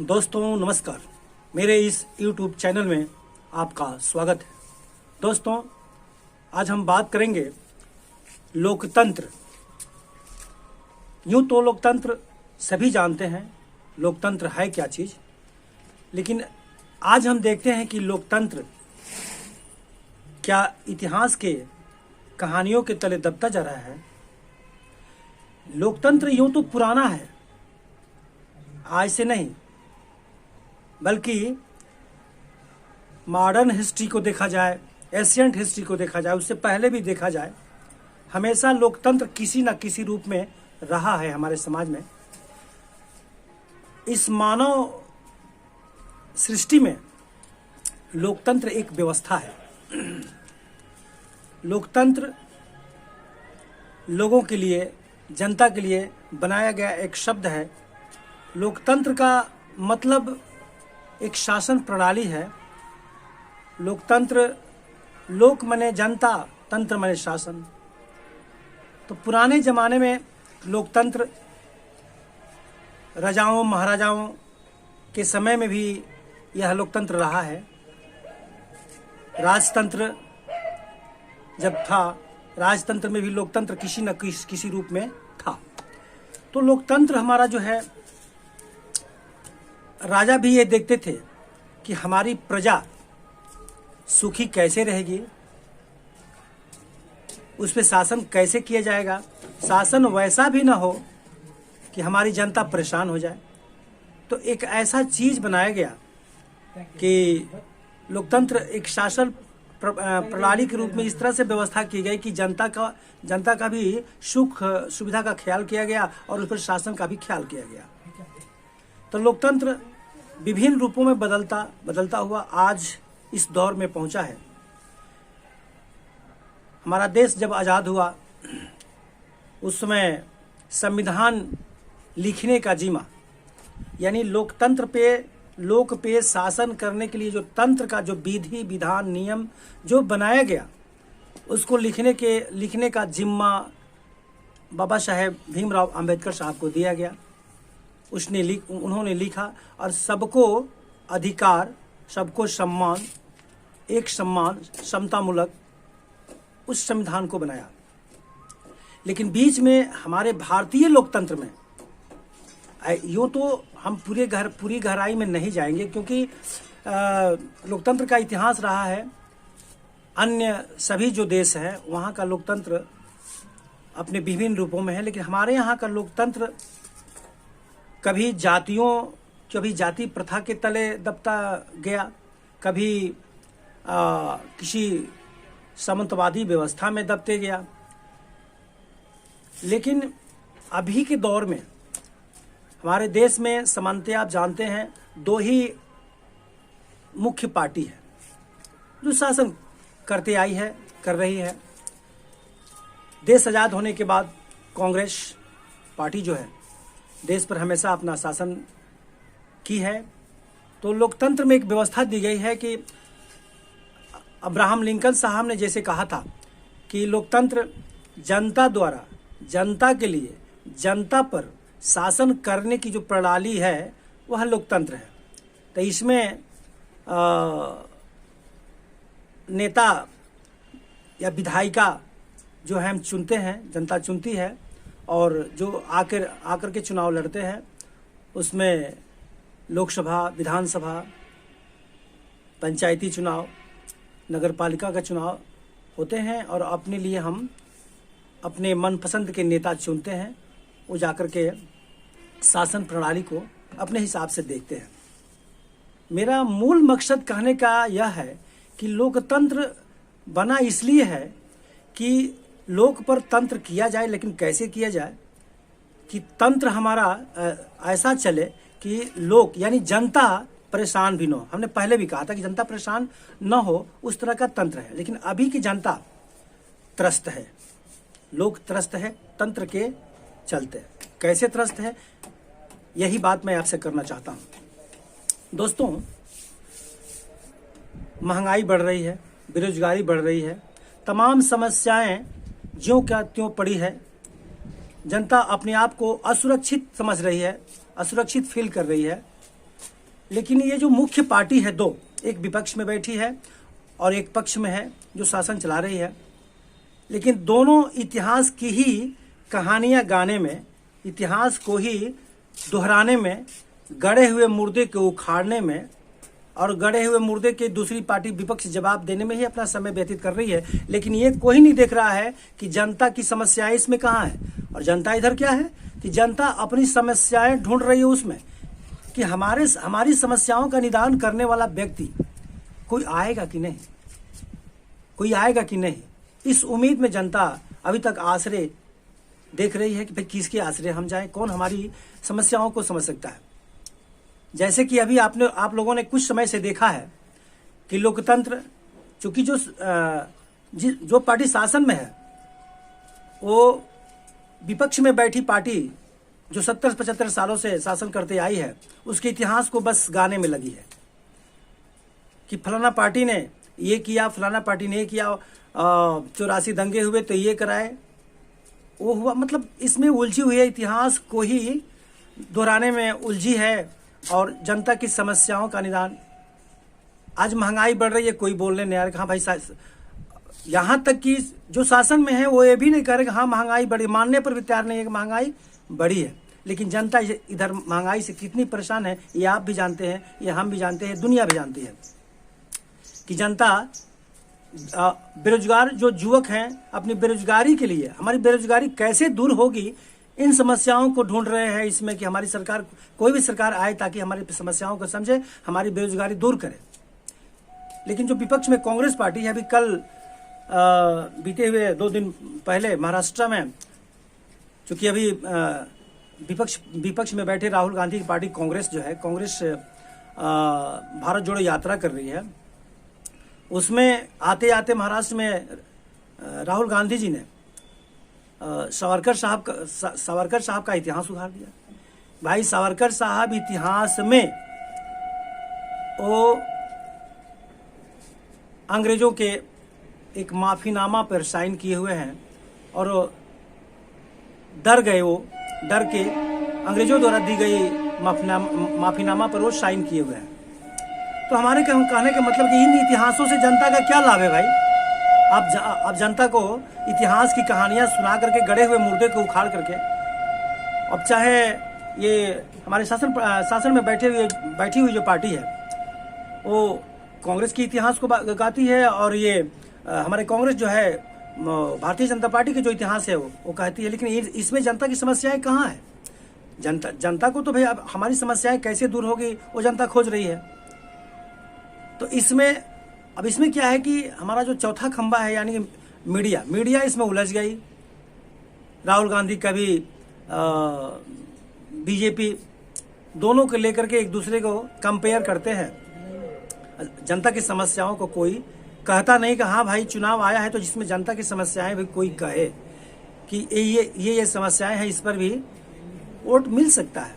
दोस्तों नमस्कार। मेरे इस YouTube चैनल में आपका स्वागत है। दोस्तों आज हम बात करेंगे लोकतंत्र। यूं तो लोकतंत्र सभी जानते हैं लोकतंत्र है क्या चीज़, लेकिन आज हम देखते हैं कि लोकतंत्र क्या इतिहास के कहानियों के तले दबता जा रहा है। लोकतंत्र यूं तो पुराना है, आज से नहीं, बल्कि मॉडर्न हिस्ट्री को देखा जाए, एशियंट हिस्ट्री को देखा जाए, उससे पहले भी देखा जाए, हमेशा लोकतंत्र किसी न किसी रूप में रहा है हमारे समाज में। इस मानव सृष्टि में लोकतंत्र एक व्यवस्था है। लोकतंत्र लोगों के लिए, जनता के लिए बनाया गया एक शब्द है। लोकतंत्र का मतलब एक शासन प्रणाली है। लोकतंत्र, लोक माने जनता, तंत्र माने शासन। तो पुराने जमाने में लोकतंत्र राजाओं महाराजाओं के समय में भी यह लोकतंत्र रहा है। राजतंत्र जब था, राजतंत्र में भी लोकतंत्र किसी न किसी रूप में था। तो लोकतंत्र हमारा जो है, राजा भी ये देखते थे कि हमारी प्रजा सुखी कैसे रहेगी, उस पे शासन कैसे किया जाएगा, शासन वैसा भी ना हो कि हमारी जनता परेशान हो जाए। तो एक ऐसा चीज बनाया गया कि लोकतंत्र एक शासन प्रणाली के रूप में इस तरह से व्यवस्था की गई कि जनता का भी सुख सुविधा का ख्याल किया गया और उस पर शासन का भी ख्याल किया गया। तो लोकतंत्र विभिन्न रूपों में बदलता हुआ आज इस दौर में पहुंचा है। हमारा देश जब आज़ाद हुआ, उस समय संविधान लिखने का जिम्मा, यानी लोकतंत्र पे, लोक पे शासन करने के लिए जो तंत्र का जो विधि विधान नियम जो बनाया गया, उसको लिखने का जिम्मा बाबा साहेब भीमराव अंबेडकर साहब को दिया गया। उन्होंने लिखा और सबको अधिकार, सबको सम्मान, एक सम्मान, समतामूलक उस संविधान को बनाया। लेकिन बीच में हमारे भारतीय लोकतंत्र में, यूँ तो हम पूरी गहराई में नहीं जाएंगे क्योंकि लोकतंत्र का इतिहास रहा है। अन्य सभी जो देश हैं वहाँ का लोकतंत्र अपने विभिन्न रूपों में है, लेकिन हमारे यहाँ का लोकतंत्र कभी जाति प्रथा के तले दबता गया, कभी किसी सामंतवादी व्यवस्था में दबते गया। लेकिन अभी के दौर में हमारे देश में सामान्यतः आप जानते हैं दो ही मुख्य पार्टी है जो शासन कर रही है। देश आज़ाद होने के बाद कांग्रेस पार्टी जो है देश पर हमेशा अपना शासन की है। तो लोकतंत्र में एक व्यवस्था दी गई है कि अब्राहम लिंकन साहब ने जैसे कहा था कि लोकतंत्र जनता द्वारा, जनता के लिए, जनता पर शासन करने की जो प्रणाली है वह लोकतंत्र है। तो इसमें नेता या विधायिका जो है हम चुनते हैं, जनता चुनती है, और जो आकर के चुनाव लड़ते हैं उसमें लोकसभा, विधानसभा, पंचायती चुनाव, नगर पालिका का चुनाव होते हैं और अपने लिए हम अपने मनपसंद के नेता चुनते हैं। वो जाकर के शासन प्रणाली को अपने हिसाब से देखते हैं। मेरा मूल मकसद कहने का यह है कि लोकतंत्र बना इसलिए है कि लोक पर तंत्र किया जाए, लेकिन कैसे किया जाए कि तंत्र हमारा ऐसा चले कि लोग यानी जनता परेशान भी न हो। हमने पहले भी कहा था कि जनता परेशान न हो, उस तरह का तंत्र है। लेकिन अभी की जनता त्रस्त है, लोग त्रस्त है तंत्र के चलते। कैसे त्रस्त है, यही बात मैं आपसे करना चाहता हूं। दोस्तों, महंगाई बढ़ रही है, बेरोजगारी बढ़ रही है, तमाम समस्याएं ज्यों क्या त्यों पड़ी है। जनता अपने आप को असुरक्षित समझ रही है, असुरक्षित फील कर रही है। लेकिन ये जो मुख्य पार्टी है दो, एक विपक्ष में बैठी है और एक पक्ष में है जो शासन चला रही है, लेकिन दोनों इतिहास की ही कहानियां गाने में, इतिहास को ही दोहराने में, गड़े हुए मुर्दे को उखाड़ने में और गड़े हुए मुर्दे के दूसरी पार्टी विपक्ष जवाब देने में ही अपना समय व्यतीत कर रही है। लेकिन ये कोई नहीं देख रहा है कि जनता की समस्याएं इसमें कहाँ है। और जनता इधर क्या है कि जनता अपनी समस्याएं ढूंढ रही है उसमें कि हमारी समस्याओं का निदान करने वाला व्यक्ति कोई आएगा कि नहीं, कोई आएगा कि नहीं। इस उम्मीद में जनता अभी तक आसरे देख रही है कि भाई किसके आसरे हम जाएं, कौन हमारी समस्याओं को समझ सकता है। जैसे कि अभी आप लोगों ने कुछ समय से देखा है कि लोकतंत्र, चूंकि जो पार्टी शासन में है वो विपक्ष में बैठी पार्टी जो 70-75 सालों से शासन करते आई है, उसके इतिहास को बस गाने में लगी है कि फलाना पार्टी ने ये किया, फलाना पार्टी ने ये किया, 84 दंगे हुए तो ये कराए, वो हुआ। मतलब इसमें उलझी हुई है, इतिहास को ही दोहराने में उलझी है और जनता की समस्याओं का निदान। आज महंगाई बढ़ रही है, कोई बोलने नहीं आ रहा, हाँ भाई, यहाँ तक कि जो शासन में है वो ये भी नहीं कह रहे कि हाँ महंगाई बढ़ी, मानने पर भी तैयार नहीं है कि महंगाई बढ़ी है। लेकिन जनता इधर महंगाई से कितनी परेशान है ये आप भी जानते हैं, ये हम भी जानते हैं, दुनिया भी जानती है कि जनता बेरोजगार जो युवक हैं अपनी बेरोजगारी के लिए, हमारी बेरोजगारी कैसे दूर होगी, इन समस्याओं को ढूंढ रहे हैं इसमें कि हमारी सरकार, कोई भी सरकार आए ताकि हमारी समस्याओं को समझे, हमारी बेरोजगारी दूर करे। लेकिन जो विपक्ष में कांग्रेस पार्टी है, अभी कल बीते हुए 2 दिन पहले महाराष्ट्र में, चूंकि अभी विपक्ष में बैठे राहुल गांधी की पार्टी कांग्रेस जो है, कांग्रेस भारत जोड़ो यात्रा कर रही है, उसमें आते आते महाराष्ट्र में राहुल गांधी जी ने सावरकर साहब का इतिहास उघाड़ दिया। भाई सावरकर साहब इतिहास में वो अंग्रेजों के एक माफीनामा पर साइन किए हुए हैं और डर गए, वो डर के अंग्रेजों द्वारा दी गई माफीनामा पर वो साइन किए हुए हैं। तो हमारे कहने का मतलब कि इन इतिहासों से जनता का क्या लाभ है भाई। आप जनता को इतिहास की कहानियां सुना करके, गड़े हुए मुर्दे को उखाड़ करके, अब चाहे ये हमारे शासन में बैठी हुई जो पार्टी है वो कांग्रेस के इतिहास को गाती है और ये हमारे कांग्रेस जो है भारतीय जनता पार्टी के जो इतिहास है वो कहती है। लेकिन इसमें जनता की समस्याएं कहाँ है? जनता को तो भाई अब हमारी समस्याएं कैसे दूर होगी वो जनता खोज रही है। तो इसमें क्या है कि हमारा जो चौथा खंबा है यानी मीडिया इसमें उलझ गई। राहुल गांधी कभी बीजेपी, दोनों को लेकर के एक दूसरे को कंपेयर करते हैं। जनता की समस्याओं को कोई कहता नहीं कि हाँ भाई चुनाव आया है तो जिसमें जनता की समस्याएं भी कोई कहे कि ये समस्याएं हैं, इस पर भी वोट मिल सकता है।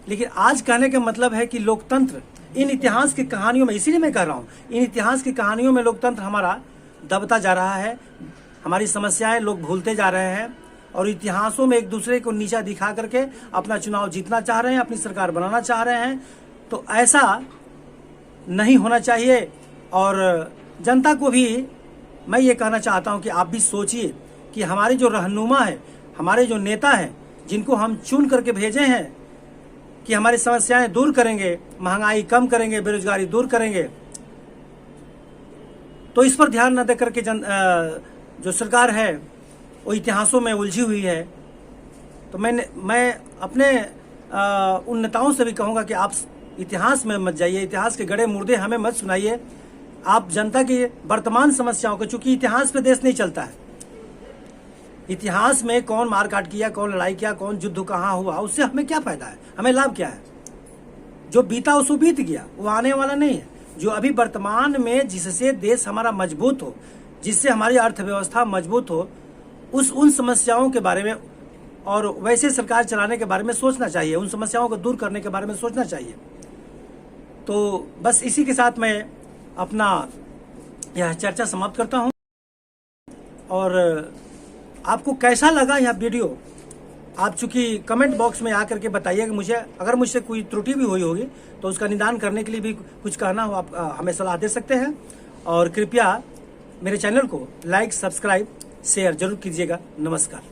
लेकिन आज कहने का मतलब है कि लोकतंत्र इन इतिहास की कहानियों में, इसीलिए मैं कह रहा हूं, इन इतिहास की कहानियों में लोकतंत्र हमारा दबता जा रहा है। हमारी समस्याएं लोग भूलते जा रहे हैं और इतिहासों में एक दूसरे को नीचा दिखा करके अपना चुनाव जीतना चाह रहे हैं, अपनी सरकार बनाना चाह रहे हैं। तो ऐसा नहीं होना चाहिए। और जनता को भी मैं ये कहना चाहता हूं कि आप भी सोचिए कि हमारे जो रहनुमा है, हमारे जो नेता हैं, जिनको हम चुन करके भेजे हैं कि हमारी समस्याएं दूर करेंगे, महंगाई कम करेंगे, बेरोजगारी दूर करेंगे, तो इस पर ध्यान न देकर के जो सरकार है वो इतिहासों में उलझी हुई है। तो मैं अपने उन नेताओं से भी कहूंगा कि आप इतिहास में मत जाइए, इतिहास के गड़े मुर्दे हमें मत सुनाइए। आप जनता की वर्तमान समस्याओं को, चूंकि इतिहास पे देश नहीं चलता है, इतिहास में कौन मारकाट किया, कौन लड़ाई किया, कौन युद्ध कहाँ हुआ, उससे हमें क्या फायदा है, हमें लाभ क्या है? जो बीता उसको बीत गया, वो आने वाला नहीं है। जो अभी वर्तमान में जिससे देश हमारा मजबूत हो, जिससे हमारी अर्थव्यवस्था मजबूत हो, उन समस्याओं के बारे में और वैसे सरकार चलाने के बारे में सोचना चाहिए, उन समस्याओं को दूर करने के बारे में सोचना चाहिए। तो बस इसी के साथ मैं अपना यह चर्चा समाप्त करता हूं। और आपको कैसा लगा यह वीडियो आप चूंकि कमेंट बॉक्स में आकर के बताइए कि मुझे अगर मुझसे कोई त्रुटि भी हुई होगी तो उसका निदान करने के लिए भी कुछ कहना हो आप हमें सलाह दे सकते हैं। और कृपया मेरे चैनल को लाइक, सब्सक्राइब, शेयर जरूर कीजिएगा। नमस्कार।